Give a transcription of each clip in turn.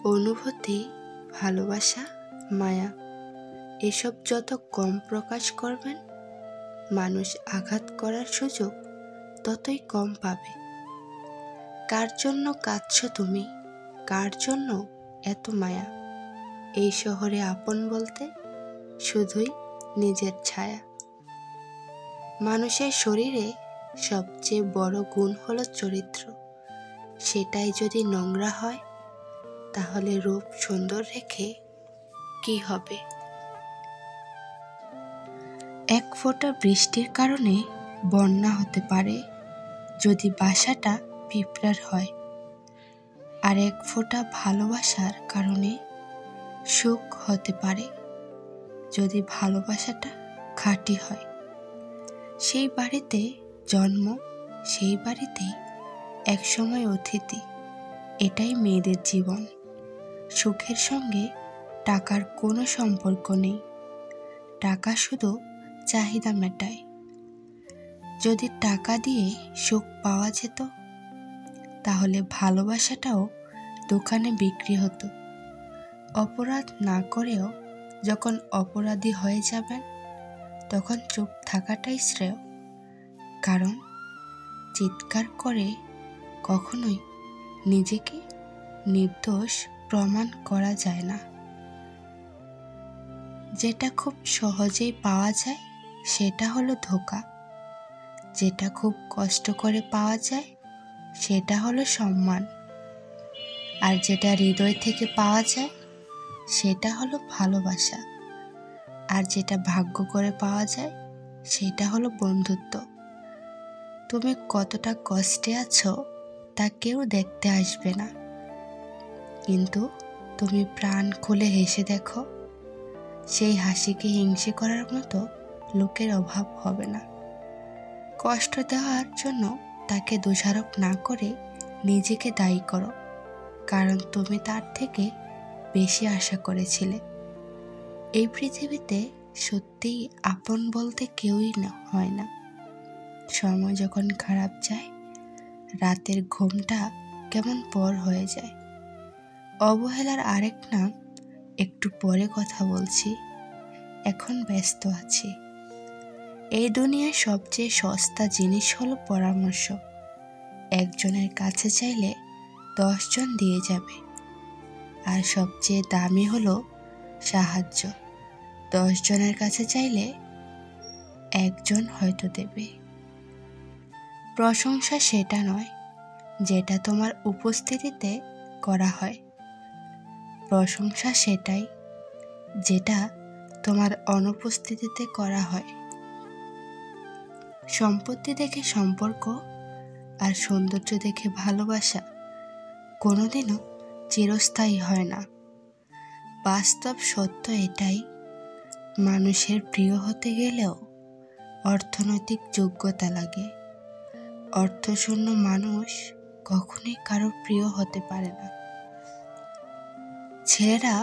অনুভূতি, ভালোবাসা, মায়া এসব যত কম প্রকাশ করবেন, মানুষ আঘাত করার সুযোগ ততই কম পাবে। কার জন্য কাঁদছো তুমি? কার জন্য এত মায়া? এই শহরে আপন বলতে শুধুই নিজের ছায়া। মানুষের শরীরে সবচেয়ে বড় গুণ হলো চরিত্র। সেটাই যদি নোংরা হয়, তাহলে রূপ সুন্দর রেখে কি হবে? এক ফোঁটা বৃষ্টির কারণে বন্যা হতে পারে যদি বাসাটা পিঁপড়ার হয়, আর এক ফোঁটা ভালোবাসার কারণে সুখ হতে পারে যদি ভালোবাসাটা খাঁটি হয়। সেই বাড়িতে জন্ম, সেই বাড়িতেই একসময় অতিথি। এটাই মেয়েদের জীবন। সুখের সঙ্গে টাকার কোনো সম্পর্ক নেই। টাকা শুধু চাহিদা মেটায়। যদি টাকা দিয়ে সুখ পাওয়া যেত, তাহলে ভালোবাসাটাও দোকানে বিক্রি হতো। অপরাধ না করেও যখন অপরাধী হয়ে যাবেন, তখন চুপ থাকাটাই শ্রেয়। কারণ চিৎকার করে কখনোই নিজেকে নির্দোষ প্রমাণ করা যায় না। যেটা খুব সহজেই পাওয়া যায় সেটা হলো ধোঁকা। যেটা খুব কষ্ট করে পাওয়া যায় সেটা হলো সম্মান। আর যেটা হৃদয় থেকে পাওয়া যায় সেটা হলো ভালোবাসা। আর যেটা ভাগ্য করে পাওয়া যায় সেটা হলো বন্ধুত্ব। তুমি কতটা কষ্টে আছো তা কেউ দেখতে আসবে না, কিন্তু তুমি প্রাণ খুলে হেসে দেখো, সেই হাসিকে হিংসে করার মতো লোকের অভাব হবে না। কষ্ট দেওয়ার জন্য তাকে দোষারোপ না করে নিজেকে দায়ী করো, কারণ তুমি তার থেকে বেশি আশা করেছিলে। এই পৃথিবীতে সত্যিই আপন বলতে কেউই হয় না। সময় যখন খারাপ যায়, রাতের ঘুমটা কেমন পর হয়ে যায়। অবহেলার আরেক নাম একটু পরে কথা বলছি, এখন ব্যস্ত আছি। এই দুনিয়ার সবচেয়ে সস্তা জিনিস হলো পরামর্শ। একজনের কাছে চাইলে 10 জন দিয়ে যাবে। আর সবচেয়ে দামি হলো সাহায্য। 10 জনের কাছে চাইলে একজন হয়তো দেবে। প্রশংসা সেটা নয় যেটা তোমার উপস্থিতিতে করা হয়। প্রশংসা সেটাই যেটা তোমার অনুপস্থিতিতে করা হয়। সম্পত্তি দেখে সম্পর্ক আর সৌন্দর্য দেখে ভালোবাসা কোনোদিনও চিরস্থায়ী হয় না। বাস্তব সত্য এটাই, মানুষের প্রিয় হতে গেলেও অর্থনৈতিক যোগ্যতা লাগে। অর্থশূন্য মানুষ কখনোই কারো প্রিয় হতে পারে না। ছেলেরা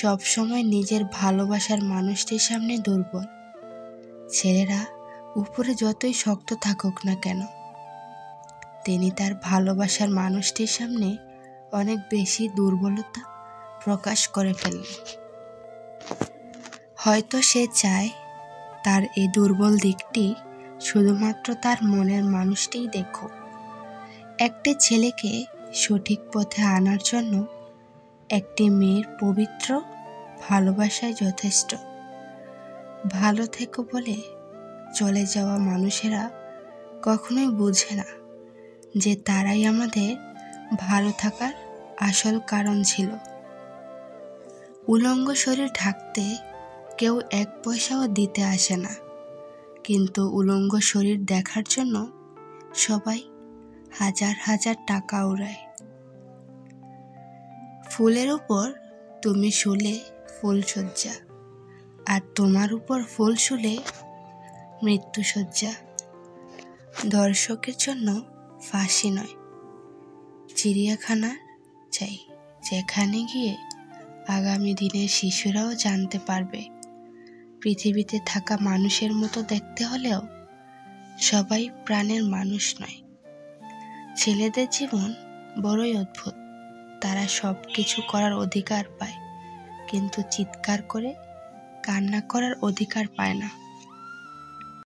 সবসময় নিজের ভালোবাসার মানুষটির সামনে দুর্বল। ছেলেরা উপরে যতই শক্ত থাকুক না কেন, তিনি তার ভালোবাসার মানুষটির সামনে অনেক বেশি দুর্বলতা প্রকাশ করে ফেলেন। হয়তো সে চায় তার এই দুর্বল দিকটি শুধুমাত্র তার মনের মানুষটিই দেখুক। একটি ছেলেকে সঠিক পথে আনার জন্য একটি মেয়ের পবিত্র ভালোবাসাই যথেষ্ট। ভালো থেকো বলে চলে যাওয়া মানুষেরা কখনোই বোঝে না যে তারাই আমাদের ভালো থাকার আসল কারণ ছিল। উলঙ্গ শরীর ঢাকতে কেউ 1 পয়সাও দিতে আসে না, কিন্তু উলঙ্গ শরীর দেখার জন্য সবাই হাজার হাজার টাকা উড়ায়। ফুলের উপর তুমি শুলে ফুলশয্যা, আর তোমার উপর ফুল শুলে মৃত্যুশয্যা। দর্শকের জন্য ফাঁসি নয়, চিড়িয়াখানা চাই, যেখানে গিয়ে আগামী দিনের শিশুরাও জানতে পারবে পৃথিবীতে থাকা মানুষের মতো দেখতে হলেও সবাই প্রাণের মানুষ নয়। ছেলেদের জীবন বড়ই অদ্ভুত। তারা সব কিছু করার অধিকার পায়, কিন্তু চিৎকার করে কান্না করার অধিকার পায় না।